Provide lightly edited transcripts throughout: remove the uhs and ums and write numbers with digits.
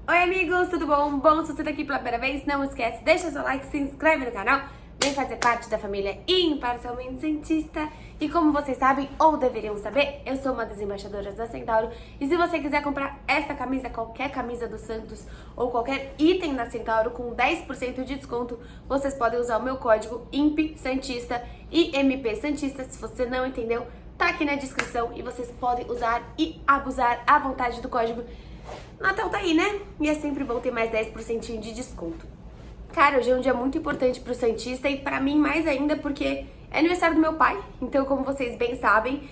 Oi amigos, tudo bom? Bom, se você tá aqui pela primeira vez, não esquece, deixa seu like, se inscreve no canal, vem fazer parte da família Imparcialmente Cientista. E como vocês sabem, ou deveriam saber, eu sou uma das embaixadoras da Centauro. E se você quiser comprar essa camisa, qualquer camisa do Santos ou qualquer item da Centauro com 10% de desconto, vocês podem usar o meu código IMPSantista e MP Santista. Se você não entendeu, tá aqui na descrição e vocês podem usar e abusar à vontade do código. Natal tá aí, né? E é sempre bom ter mais 10% de desconto. Cara, hoje é um dia muito importante pro Santista e pra mim mais ainda porque é aniversário do meu pai. Então, como vocês bem sabem,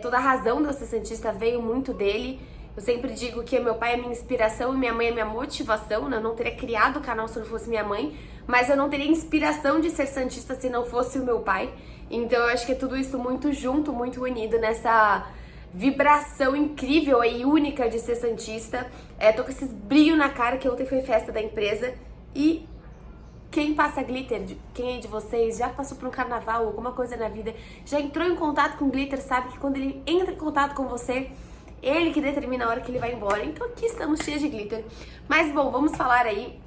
toda a razão de eu ser Santista veio muito dele. Eu sempre digo que meu pai é minha inspiração e minha mãe é minha motivação, né? Eu não teria criado o canal se não fosse minha mãe, mas eu não teria inspiração de ser Santista se não fosse o meu pai. Então, eu acho que é tudo isso muito junto, muito unido nessa vibração incrível e única de ser Santista. Tô com esses brilhos na cara, que ontem foi festa da empresa. E quem passa glitter, quem é de vocês, já passou por um carnaval, alguma coisa na vida, já entrou em contato com glitter, sabe que quando ele entra em contato com você, ele que determina a hora que ele vai embora. Então aqui estamos cheios de glitter. Mas bom, vamos falar aí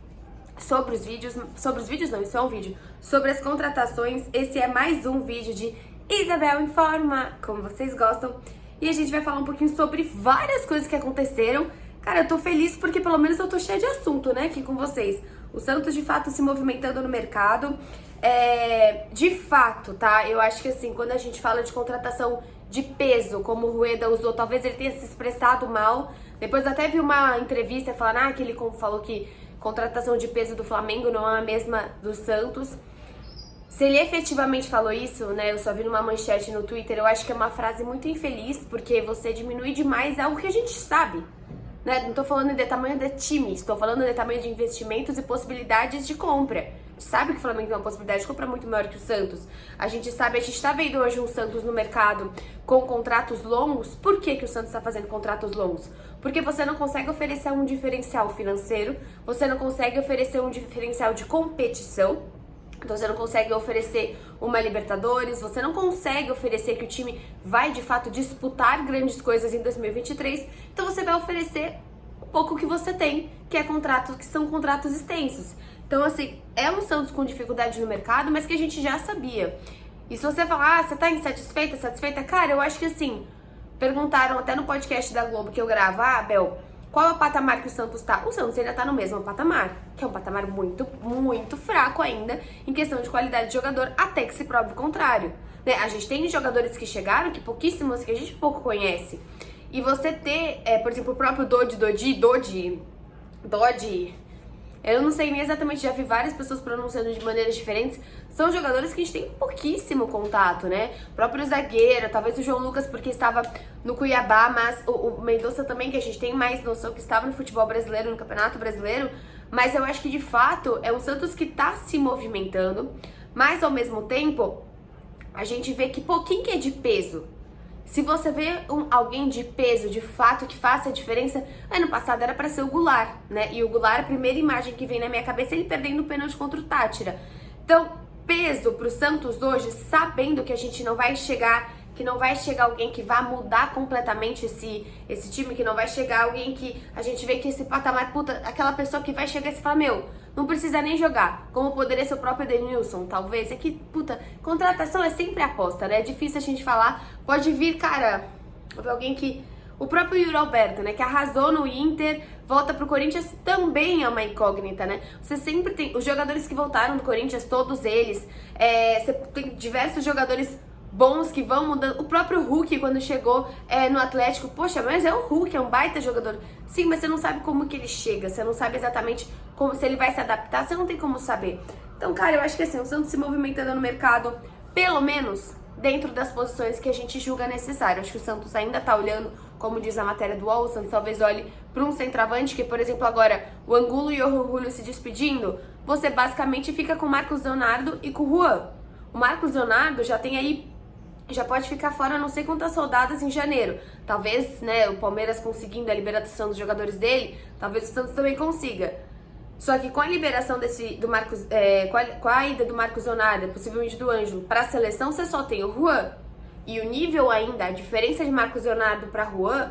sobre os vídeos não, isso é um vídeo, sobre as contratações. Esse é mais um vídeo de Isabel Informa, como vocês gostam. E a gente vai falar um pouquinho sobre várias coisas que aconteceram. Cara, eu tô feliz porque pelo menos eu tô cheia de assunto, né, aqui com vocês. O Santos, de fato, se movimentando no mercado. De fato, tá? Eu acho que assim, quando a gente fala de contratação de peso, como o Rueda usou, talvez ele tenha se expressado mal. Depois até vi uma entrevista falando que ele falou que contratação de peso do Flamengo não é a mesma do Santos. Se ele efetivamente falou isso, né, eu só vi numa manchete no Twitter, eu acho que é uma frase muito infeliz, porque você diminui demais algo que a gente sabe, né? Não tô falando de tamanho de time, estou falando de tamanho de investimentos e possibilidades de compra. A gente sabe que o Flamengo tem uma possibilidade de compra muito maior que o Santos. A gente tá vendo hoje um Santos no mercado com contratos longos. Por que que o Santos tá fazendo contratos longos? Porque você não consegue oferecer um diferencial financeiro, você não consegue oferecer um diferencial de competição. Então você não consegue oferecer uma Libertadores, você não consegue oferecer que o time vai de fato disputar grandes coisas em 2023. Então você vai oferecer um pouco que você tem, que são contratos extensos. Então assim, é um Santos com dificuldade no mercado, mas que a gente já sabia. E se você falar, você tá insatisfeita, satisfeita? Cara, eu acho que assim, perguntaram até no podcast da Globo que eu gravo, Bel, qual é o patamar que o Santos tá? O Santos ainda tá no mesmo patamar, que é um patamar muito, muito fraco ainda em questão de qualidade de jogador, até que se prove o contrário, né? A gente tem jogadores que chegaram, que pouquíssimos, que a gente pouco conhece. E você ter, por exemplo, o próprio Dodi, eu não sei nem exatamente, já vi várias pessoas pronunciando de maneiras diferentes. São jogadores que a gente tem pouquíssimo contato, né? O próprio zagueiro, talvez o João Lucas porque estava no Cuiabá, mas o Mendonça também, que a gente tem mais noção que estava no futebol brasileiro, no Campeonato Brasileiro. Mas eu acho que de fato é um Santos que tá se movimentando, mas ao mesmo tempo a gente vê que pouquinho que é de peso. Se você vê alguém de peso, de fato, que faça a diferença, ano passado era pra ser o Goulart, né? E o Goulart, a primeira imagem que vem na minha cabeça, é ele perdendo o pênalti contra o Táchira. Então, peso pro Santos hoje, sabendo que a gente não vai chegar, que não vai chegar alguém que vá mudar completamente esse time, que não vai chegar alguém que a gente vê que esse patamar, aquela pessoa que vai chegar e você fala, não precisa nem jogar, como poderia ser o próprio Edenilson, talvez. É que, contratação é sempre aposta, né? É difícil a gente falar. Pode vir, cara, alguém que... O próprio Yuri Alberto, né? Que arrasou no Inter, volta pro Corinthians, também é uma incógnita, né? Você sempre tem... Os jogadores que voltaram do Corinthians, todos eles, você tem diversos jogadores bons que vão mudando. O próprio Hulk, quando chegou no Atlético, poxa, mas é o Hulk, é um baita jogador. Sim, mas você não sabe como que ele chega, você não sabe exatamente como, se ele vai se adaptar, você não tem como saber. Então, cara, eu acho que assim, o Santos se movimentando no mercado, pelo menos dentro das posições que a gente julga necessário. Acho que o Santos ainda tá olhando, como diz a matéria do UOL, o Santos talvez olhe para um centroavante, que, por exemplo, agora o Angulo e o Julio se despedindo, você basicamente fica com o Marcos Leonardo e com o Juan. O Marcos Leonardo já tem aí, já pode ficar fora não sei quantas rodadas em janeiro. Talvez, né, o Palmeiras conseguindo a liberação dos jogadores dele, talvez o Santos também consiga. Só que com a liberação do Marcos, com a ida do Marcos Leonardo, possivelmente do Ângelo, para a seleção, você só tem o Juan. E o nível ainda, a diferença de Marcos Leonardo para Juan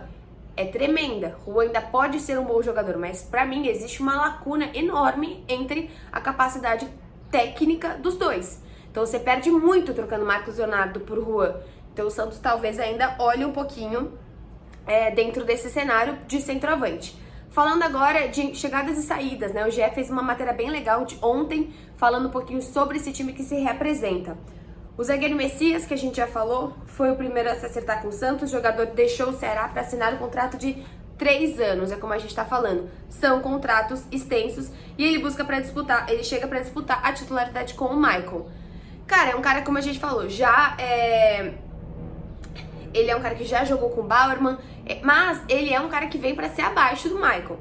é tremenda. Juan ainda pode ser um bom jogador, mas pra mim existe uma lacuna enorme entre a capacidade técnica dos dois. Então você perde muito trocando Marcos Leonardo por Juan. Então o Santos talvez ainda olhe um pouquinho dentro desse cenário de centroavante. Falando agora de chegadas e saídas, né? O GE fez uma matéria bem legal de ontem, falando um pouquinho sobre esse time que se reapresenta. O zagueiro Messias, que a gente já falou, foi o primeiro a se acertar com o Santos. O jogador deixou o Ceará para assinar um contrato de 3 anos, é como a gente tá falando. São contratos extensos e ele busca para disputar, ele chega para disputar a titularidade com o Michael. Cara, é um cara, como a gente falou, ele é um cara que já jogou com o Bauerman, mas ele é um cara que vem pra ser abaixo do Michael.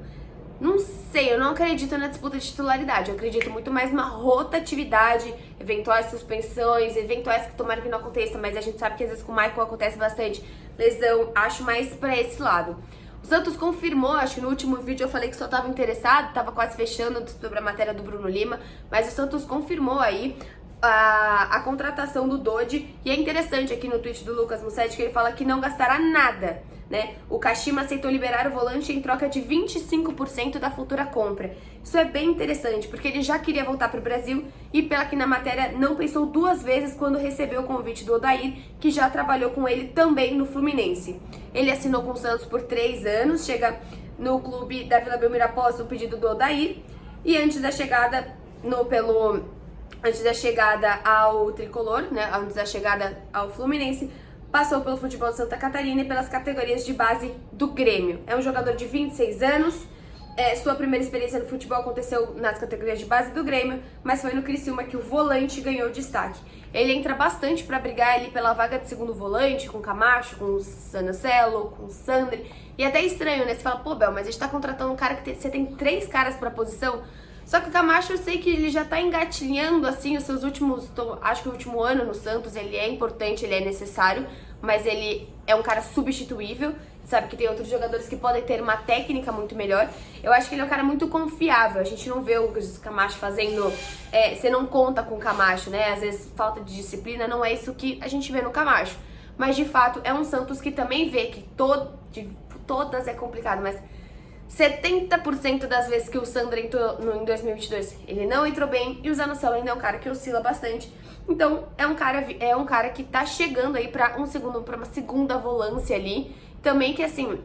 Não sei, eu não acredito na disputa de titularidade, eu acredito muito mais na rotatividade, eventuais suspensões, eventuais que tomara que não aconteça, mas a gente sabe que às vezes com o Michael acontece bastante lesão, acho mais pra esse lado. O Santos confirmou, acho que no último vídeo eu falei que só tava interessado, tava quase fechando sobre a matéria do Bruno Lima, mas o Santos confirmou aí a contratação do Dodi, e é interessante aqui no tweet do Lucas Mussetti que ele fala que não gastará nada, né? O Kashima aceitou liberar o volante em troca de 25% da futura compra. Isso é bem interessante, porque ele já queria voltar para o Brasil e, pela que na matéria, não pensou 2 vezes quando recebeu o convite do Odair, que já trabalhou com ele também no Fluminense. Ele assinou com o Santos por 3 anos, chega no clube da Vila Belmiro após o pedido do Odair, e antes da chegada ao tricolor, né, antes da chegada ao Fluminense, passou pelo futebol de Santa Catarina e pelas categorias de base do Grêmio. É um jogador de 26 anos, sua primeira experiência no futebol aconteceu nas categorias de base do Grêmio, mas foi no Criciúma que o volante ganhou destaque. Ele entra bastante para brigar ali pela vaga de segundo volante, com o Camacho, com o Zanocelo, com o Sandri, e até estranho, né? Você fala, pô, Bel, mas a gente tá contratando um cara que você tem 3 caras pra posição. Só que o Camacho, eu sei que ele já tá engatilhando, assim, os seus acho que o último ano no Santos, ele é importante, ele é necessário, mas ele é um cara substituível, sabe que tem outros jogadores que podem ter uma técnica muito melhor. Eu acho que ele é um cara muito confiável, a gente não vê o Camacho fazendo, você não conta com o Camacho, né, às vezes falta de disciplina, não é isso que a gente vê no Camacho. Mas, de fato, é um Santos que também vê que todas é complicado, mas 70% das vezes que o Sandro entrou em 2022, ele não entrou bem, e o Zanocelo ainda é um cara que oscila bastante. Então, é um cara que tá chegando aí pra uma segunda volância ali. Também que, assim,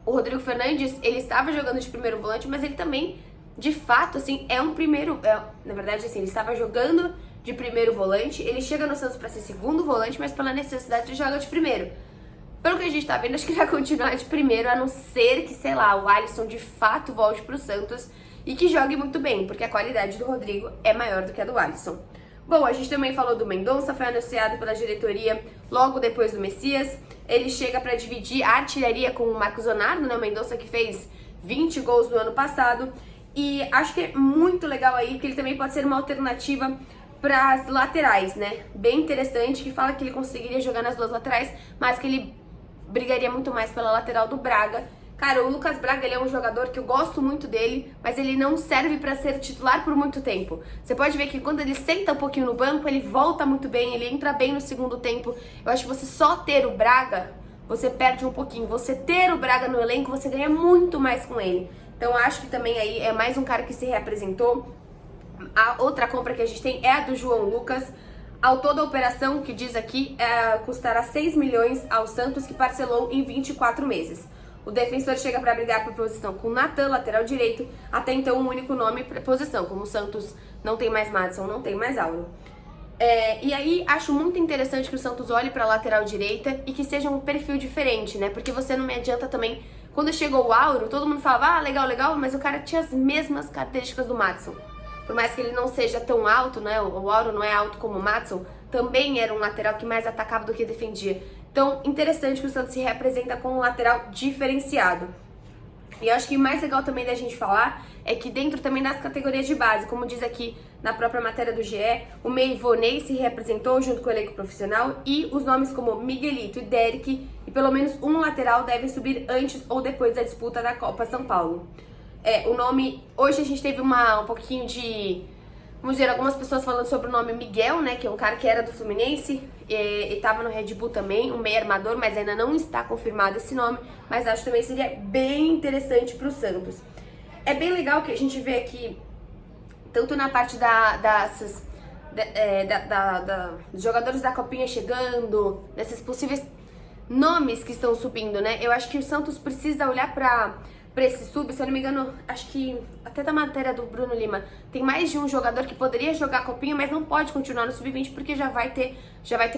o Rodrigo Fernandes, ele estava jogando de primeiro volante, mas ele também, de fato, assim, na verdade, assim, ele estava jogando de primeiro volante, ele chega no Santos pra ser segundo volante, mas pela necessidade de jogar de primeiro. Pelo que a gente tá vendo, acho que ele vai continuar de primeiro, a não ser que, sei lá, o Alisson de fato volte pro Santos e que jogue muito bem, porque a qualidade do Rodrigo é maior do que a do Alisson. Bom, a gente também falou do Mendonça, foi anunciado pela diretoria logo depois do Messias. Ele chega para dividir a artilharia com o Marcos Leonardo, né? O Mendonça que fez 20 gols no ano passado. E acho que é muito legal aí, porque ele também pode ser uma alternativa para as laterais, né? Bem interessante, que fala que ele conseguiria jogar nas 2 laterais, mas que ele brigaria muito mais pela lateral do Braga. Cara, o Lucas Braga, ele é um jogador que eu gosto muito dele, mas ele não serve pra ser titular por muito tempo. Você pode ver que quando ele senta um pouquinho no banco, ele volta muito bem, ele entra bem no segundo tempo. Eu acho que você só ter o Braga, você perde um pouquinho. Você ter o Braga no elenco, você ganha muito mais com ele. Então acho que também aí é mais um cara que se reapresentou. A outra compra que a gente tem é a do João Lucas. Ao toda a operação, que diz aqui, custará 6 milhões ao Santos, que parcelou em 24 meses. O defensor chega para brigar por posição com o Natan, lateral direito, até então um único nome para posição. Como o Santos não tem mais Madison, não tem mais Auro. E aí, acho muito interessante que o Santos olhe para a lateral direita e que seja um perfil diferente, né? Porque você não me adianta também... Quando chegou o Auro, todo mundo falava, legal, legal, mas o cara tinha as mesmas características do Madison. Por mais que ele não seja tão alto, né? O Auro não é alto como o Madison, também era um lateral que mais atacava do que defendia. Então, interessante que o Santos se representa com um lateral diferenciado. E eu acho que o mais legal também da gente falar é que dentro também das categorias de base, como diz aqui na própria matéria do GE, o Meio Ivonei se representou junto com o elenco profissional e os nomes como Miguelito e Derek e pelo menos um lateral devem subir antes ou depois da disputa da Copa São Paulo. O nome... Hoje a gente teve um pouquinho de Vamos ver algumas pessoas falando sobre o nome Miguel, né, que é um cara que era do Fluminense e tava no Red Bull também, um meio armador, mas ainda não está confirmado esse nome, mas acho que também seria bem interessante pro Santos. É bem legal que a gente vê aqui, tanto na parte dos jogadores da Copinha chegando, desses possíveis nomes que estão subindo, né? Eu acho que o Santos precisa olhar pra esse sub, se eu não me engano, acho que até da matéria do Bruno Lima, tem mais de um jogador que poderia jogar a Copinha, mas não pode continuar no sub-20 porque já vai ter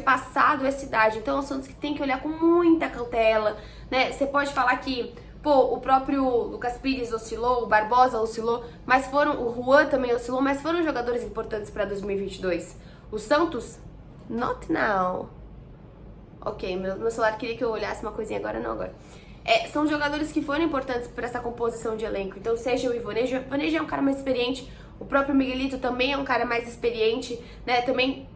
passado essa idade. Então é o Santos que tem que olhar com muita cautela, né? Você pode falar que, pô, o próprio Lucas Pires oscilou, o Barbosa oscilou, mas o Juan também oscilou, mas foram jogadores importantes para 2022. O Santos, not now. Ok, meu celular queria que eu olhasse uma coisinha agora, não agora. São jogadores que foram importantes para essa composição de elenco. Então, seja o Ivanejo é um cara mais experiente, o próprio Miguelito também é um cara mais experiente, né? Também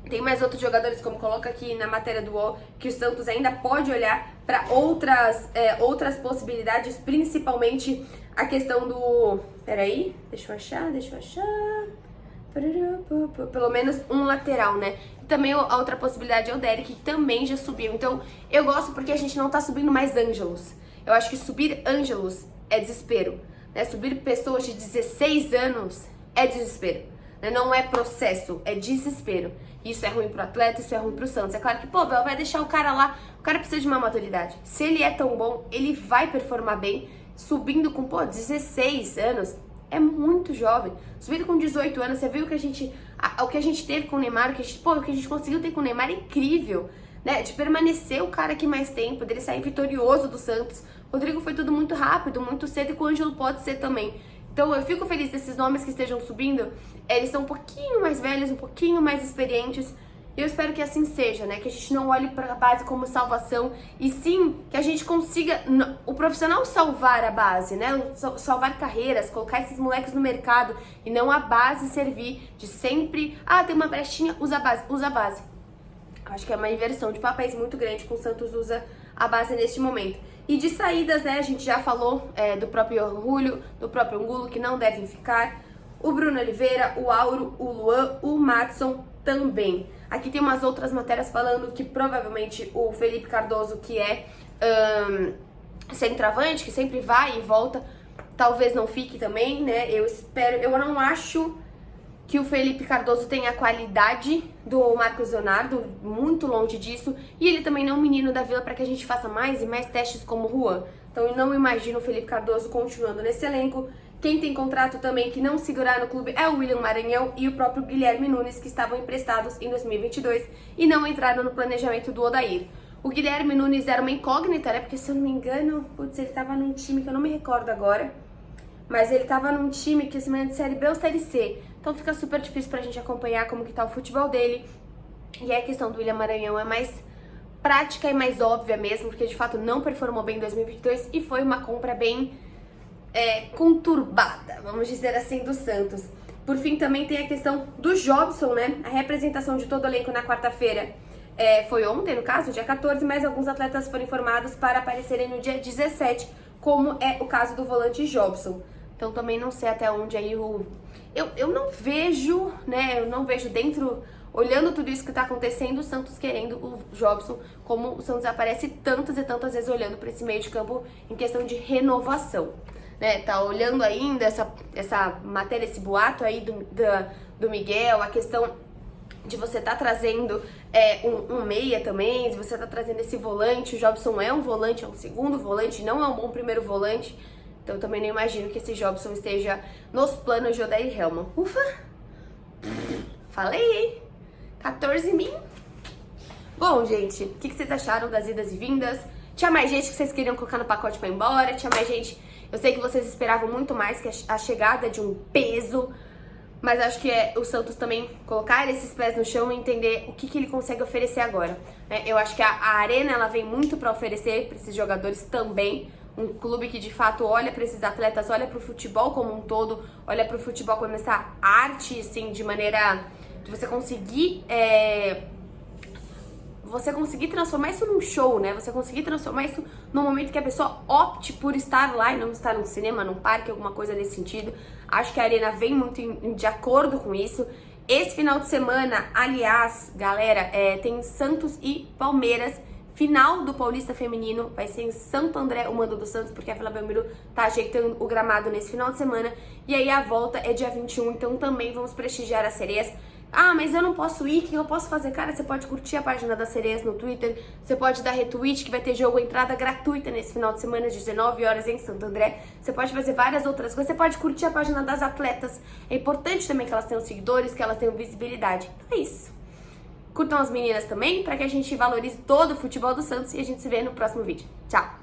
tem mais outros jogadores, como coloca aqui na matéria do UOL, que o Santos ainda pode olhar para outras possibilidades, principalmente a questão do... Peraí, deixa eu achar... Pelo menos um lateral, né? E também a outra possibilidade é o Derek, que também já subiu. Então, eu gosto porque a gente não tá subindo mais Ângelos. Eu acho que subir Ângelos é desespero, né? Subir pessoas de 16 anos é desespero, né? Não é processo, é desespero. Isso é ruim pro atleta, isso é ruim pro Santos. É claro que, pô, vai deixar o cara lá, o cara precisa de uma maturidade. Se ele é tão bom, ele vai performar bem, subindo com, 16 anos... É muito jovem. Subindo com 18 anos, você viu que o que a gente teve com o Neymar, o que a gente conseguiu ter com o Neymar é incrível, né? De permanecer o cara aqui mais tempo, dele sair vitorioso do Santos. O Rodrigo foi tudo muito rápido, muito cedo, e com o Ângelo pode ser também. Então eu fico feliz desses nomes que estejam subindo. Eles são um pouquinho mais velhos, um pouquinho mais experientes. Eu espero que assim seja, né? Que a gente não olhe para a base como salvação, e sim que a gente consiga, o profissional salvar a base, né? Salvar carreiras, colocar esses moleques no mercado, e não a base servir de sempre, tem uma brechinha, usa a base. Eu acho que é uma inversão de papéis muito grande que o Santos usa a base neste momento. E de saídas, né? A gente já falou do próprio Julio, do próprio Angulo, que não devem ficar. O Bruno Oliveira, o Auro, o Luan, o Madison também. Aqui tem umas outras matérias falando que provavelmente o Felipe Cardoso, que é centroavante, que sempre vai e volta, talvez não fique também, né? Eu não acho que o Felipe Cardoso tenha a qualidade do Marcos Leonardo, muito longe disso, e ele também não é um menino da Vila para que a gente faça mais e mais testes como o Juan. Então eu não imagino o Felipe Cardoso continuando nesse elenco. Quem tem contrato também que não segurar no clube é o William Maranhão e o próprio Guilherme Nunes, que estavam emprestados em 2022 e não entraram no planejamento do Odair. O Guilherme Nunes era uma incógnita, né? Porque, se eu não me engano, ele tava num time que eu não me recordo agora, mas ele tava num time que se de Série B ou Série C. Então fica super difícil pra gente acompanhar como que tá o futebol dele. E a questão do William Maranhão é mais prática e mais óbvia mesmo, porque de fato não performou bem em 2022 e foi uma compra bem... conturbada, vamos dizer assim, do Santos. Por fim, também tem a questão do Jobson, né? A representação de todo o elenco na quarta-feira foi ontem, no caso, dia 14, mas alguns atletas foram informados para aparecerem no dia 17, como é o caso do volante Jobson. Então também não sei até onde aí eu não vejo, né? Eu não vejo dentro, olhando tudo isso que tá acontecendo, o Santos querendo o Jobson, como o Santos aparece tantas e tantas vezes olhando para esse meio de campo em questão de renovação. Né, tá olhando ainda essa matéria, esse boato aí do Miguel, a questão de você tá trazendo um meia também, de você tá trazendo esse volante. O Jobson é um volante, é um segundo volante, não é um bom primeiro volante. Então eu também não imagino que esse Jobson esteja nos planos de Odair Hellmann. Ufa! Falei, hein? 14 mil. Bom, gente, o que vocês acharam das idas e vindas? Tinha mais gente que vocês queriam colocar no pacote pra ir embora, tinha mais gente... Eu sei que vocês esperavam muito mais que a chegada de um peso, mas acho que o Santos também colocar esses pés no chão e entender o que ele consegue oferecer agora. Eu acho que a Arena ela vem muito para oferecer para esses jogadores também. Um clube que de fato olha para esses atletas, olha para o futebol como um todo, olha para o futebol como essa arte, assim, de maneira de você conseguir você conseguir transformar isso num show, né? Você conseguir transformar isso num momento que a pessoa opte por estar lá e não estar num cinema, num parque, alguma coisa nesse sentido. Acho que a Arena vem muito de acordo com isso. Esse final de semana, aliás, galera, tem Santos e Palmeiras. Final do Paulista Feminino vai ser em Santo André, o mando do Santos, porque a Vila Belmiro tá ajeitando o gramado nesse final de semana. E aí a volta é dia 21, então também vamos prestigiar as sereias. Ah, mas eu não posso ir, o que eu posso fazer? Cara, você pode curtir a página das sereias no Twitter, você pode dar retweet, que vai ter jogo entrada gratuita nesse final de semana, às 19 horas em Santo André. Você pode fazer várias outras coisas, você pode curtir a página das atletas. É importante também que elas tenham seguidores, que elas tenham visibilidade. Então é isso. Curtam as meninas também, para que a gente valorize todo o futebol do Santos e a gente se vê no próximo vídeo. Tchau!